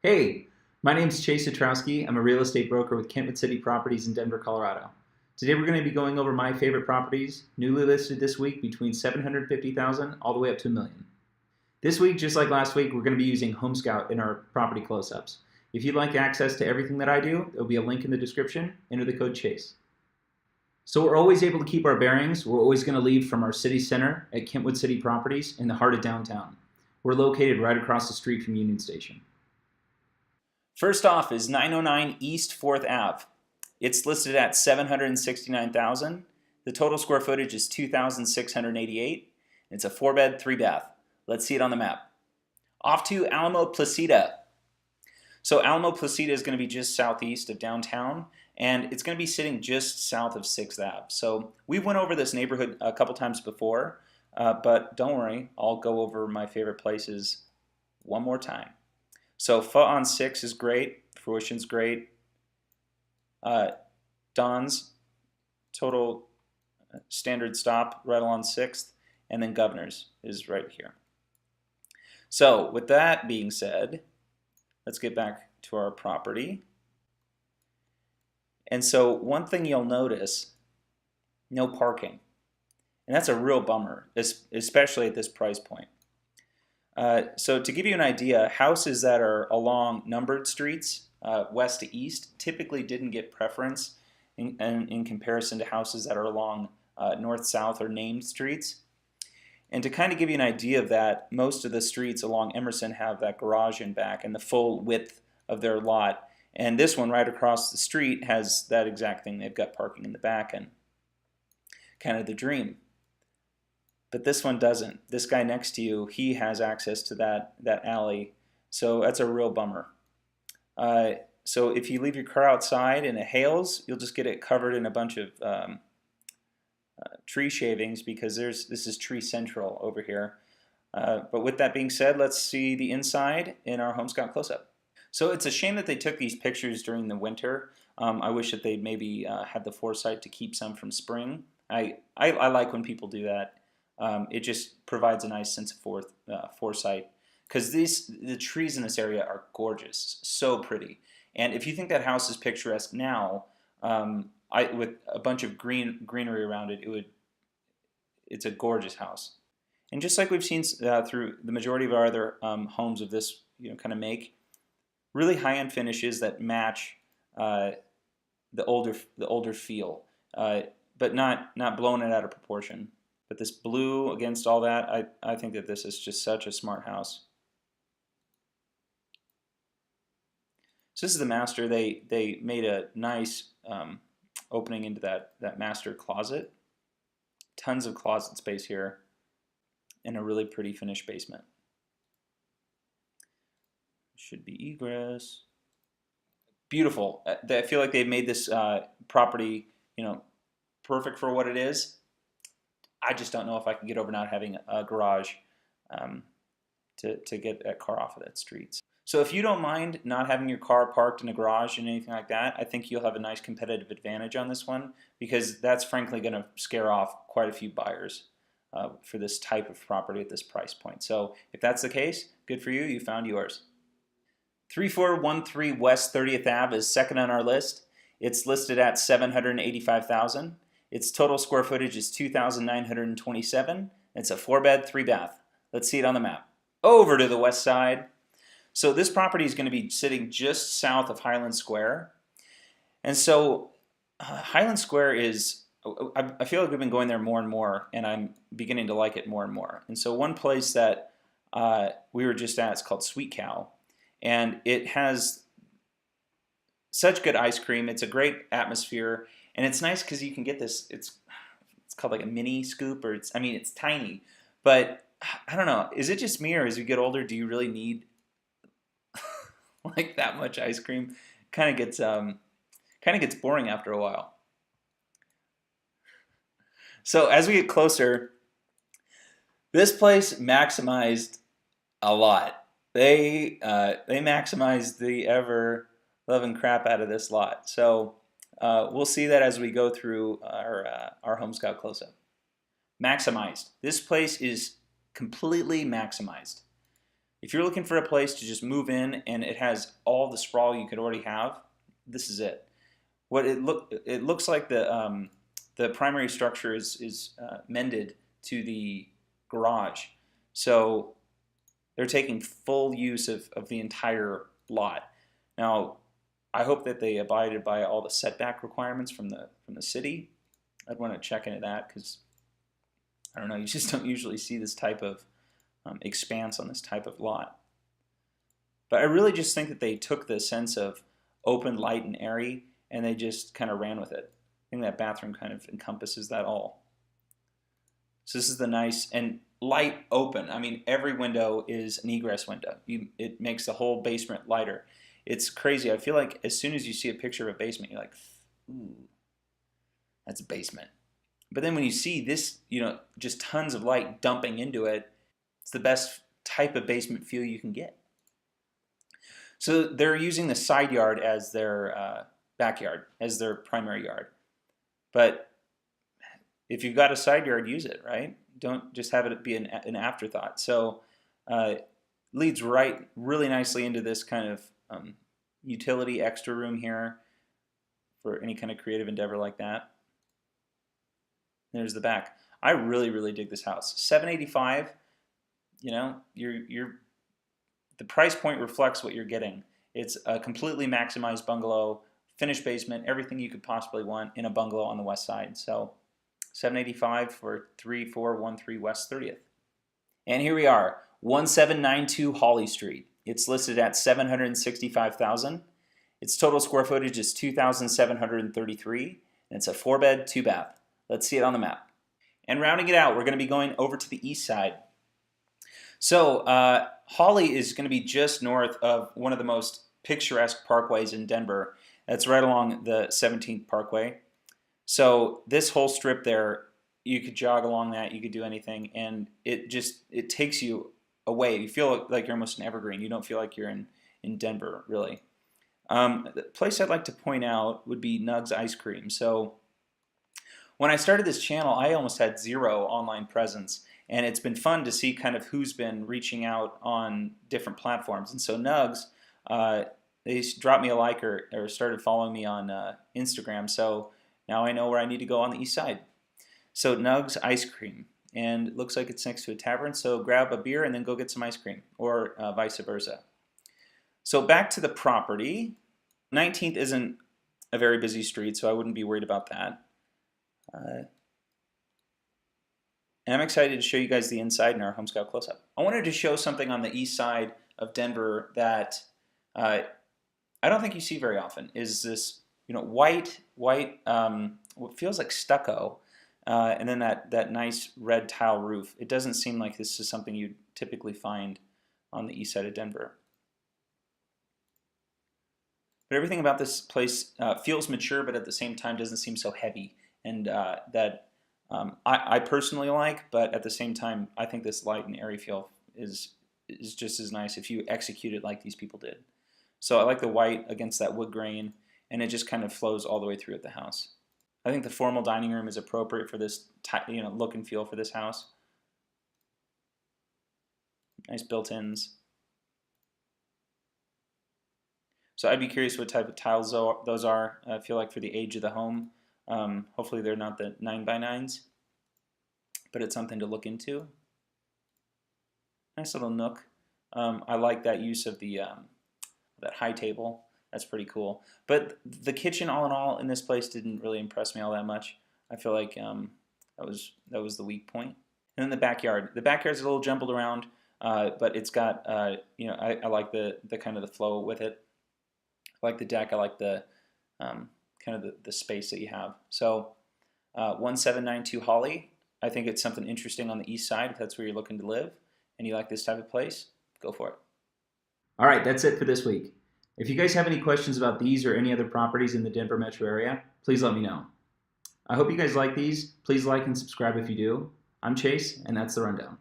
Hey, my name's Chase Satrowski. I'm a real estate broker with Kentwood City Properties in Denver, Colorado. Today we're going to be going over my favorite properties, newly listed this week between 750,000 all the way up to a million. This week, just like last week, we're going to be using HomeScout in our property close-ups. If you'd like access to everything that I do, there'll be a link in the description. Enter the code CHASE. So we're always able to keep our bearings. We're always going to leave from our city center at Kentwood City Properties in the heart of downtown. We're located right across the street from Union Station. First off is 909 East 4th Ave. It's listed at 769,000. The total square footage is 2,688. It's a 4-bed, 3-bath. Let's see it on the map. Off to Alamo Placida. So Alamo Placida is going to be just southeast of downtown, and it's going to be sitting just south of 6th Ave. So we went over this neighborhood a couple times before, but don't worry, I'll go over my favorite places one more time. So Pho on 6 is great, Fruition's great, Don's total standard stop right along 6th, and then Governor's is right here. So with that being said, let's get back to our property. And so one thing you'll notice, no parking. And that's a real bummer, especially at this price point. So to give you an idea, houses that are along numbered streets, west to east, typically didn't get preference in comparison to houses that are along north-south or named streets. And to kind of give you an idea of that, most of the streets along Emerson have that garage in back and the full width of their lot. And this one right across the street has that exact thing. They've got parking in the back and kind of the dream. But this one doesn't. This guy next to you, he has access to that alley, so that's a real bummer. So if you leave your car outside and it hails, you'll just get it covered in a bunch of tree shavings because this is tree central over here. But with that being said, let's see the inside in our HomeScout close-up. So it's a shame that they took these pictures during the winter. I wish that they'd maybe had the foresight to keep some from spring. I like when people do that. It just provides a nice sense of foresight because the trees in this area are gorgeous, so pretty. And if you think that house is picturesque now, with a bunch of greenery around it, it's a gorgeous house. And just like we've seen through the majority of our other homes of this kind of make, really high-end finishes that match the older feel, but not blowing it out of proportion. But this blue against all that, I think that this is just such a smart house. So this is the master. They made a nice opening into that master closet. Tons of closet space here, and a really pretty finished basement. Should be egress. Beautiful. I feel like they've made this property, perfect for what it is. I just don't know if I can get over not having a garage to get that car off of that street. So if you don't mind not having your car parked in a garage and anything like that, I think you'll have a nice competitive advantage on this one because that's frankly going to scare off quite a few buyers for this type of property at this price point. So if that's the case, good for you. You found yours. 3413 West 30th Ave is second on our list. It's listed at 785,000. Its total square footage is 2,927. It's a 4-bed, 3-bath. Let's see it on the map. Over to the west side. So this property is going to be sitting just south of Highland Square. And so Highland Square is, I feel like we've been going there more and more, and I'm beginning to like it more and more. And so one place that we were just at is called Sweet Cow. And it has such good ice cream. It's a great atmosphere. And it's nice because you can get this, it's called like a mini scoop, or it's tiny. But I don't know, is it just me, or as you get older, do you really need like that much ice cream? Kind of gets boring after a while. So as we get closer, this place maximized a lot. They maximized the ever loving crap out of this lot. So we'll see that as we go through our HomeScout close-up. Maximized. This place is completely maximized. If you're looking for a place to just move in and it has all the sprawl you could already have, this is it. What it looks like the primary structure is mended to the garage, so they're taking full use of the entire lot. Now, I hope that they abided by all the setback requirements from the city. I'd want to check into that because I don't know. You just don't usually see this type of expanse on this type of lot. But I really just think that they took the sense of open, light, and airy, and they just kind of ran with it. I think that bathroom kind of encompasses that all. So this is the nice and light open. I mean, every window is an egress window. It makes the whole basement lighter. It's crazy. I feel like as soon as you see a picture of a basement, you're like, ooh, that's a basement. But then when you see this, just tons of light dumping into it, it's the best type of basement feel you can get. So they're using the side yard as their backyard, as their primary yard. But if you've got a side yard, use it, right? Don't just have it be an afterthought. So leads really nicely into this kind of utility extra room here for any kind of creative endeavor like that. There's the back. I really, really dig this house. $785. The price point reflects what you're getting. It's a completely maximized bungalow, finished basement, everything you could possibly want in a bungalow on the west side. So $785 for 3413 West 30th. And here we are, 1792 Hawley Street. It's listed at $765,000. Its total square footage is 2,733, and it's a 4-bed, 2-bath. Let's see it on the map. And rounding it out, we're going to be going over to the east side. So Hawley is going to be just north of one of the most picturesque parkways in Denver. That's right along the 17th Parkway. So this whole strip there, you could jog along that, you could do anything, and it takes you away. You feel like you're almost in Evergreen. You don't feel like you're in Denver, really. The place I'd like to point out would be Nugs Ice Cream. So when I started this channel, I almost had zero online presence, and it's been fun to see kind of who's been reaching out on different platforms. And so Nugs, they dropped me a like or started following me on Instagram, so now I know where I need to go on the east side. So Nugs Ice Cream, and it looks like it's next to a tavern, so grab a beer and then go get some ice cream, or vice versa. So back to the property. 19th isn't a very busy street, so I wouldn't be worried about that. And I'm excited to show you guys the inside in our HomeScout close-up. I wanted to show something on the east side of Denver that I don't think you see very often. Is this white, what feels like stucco, and then that nice red tile roof. It doesn't seem like this is something you'd typically find on the east side of Denver. But everything about this place feels mature, but at the same time doesn't seem so heavy, and that I personally like. But at the same time, I think this light and airy feel is just as nice if you execute it like these people did. So I like the white against that wood grain, and it just kind of flows all the way through at the house. I think the formal dining room is appropriate for this look and feel for this house. Nice built-ins. So I'd be curious what type of tiles those are. I feel like for the age of the home, hopefully they're not the 9x9s, but it's something to look into. Nice little nook. I like that use of the that high table. That's pretty cool. But the kitchen, all in all, in this place didn't really impress me all that much. I feel like that was the weak point. And then the backyard. The backyard's a little jumbled around, but it's got I like the kind of the flow with it. I like the deck. I like the kind of the space that you have. So 1792 Hawley. I think it's something interesting on the east side if that's where you're looking to live and you like this type of place. Go for it. All right, that's it for this week. If you guys have any questions about these or any other properties in the Denver metro area, please let me know. I hope you guys like these. Please like and subscribe if you do. I'm Chase, and that's The Rundown.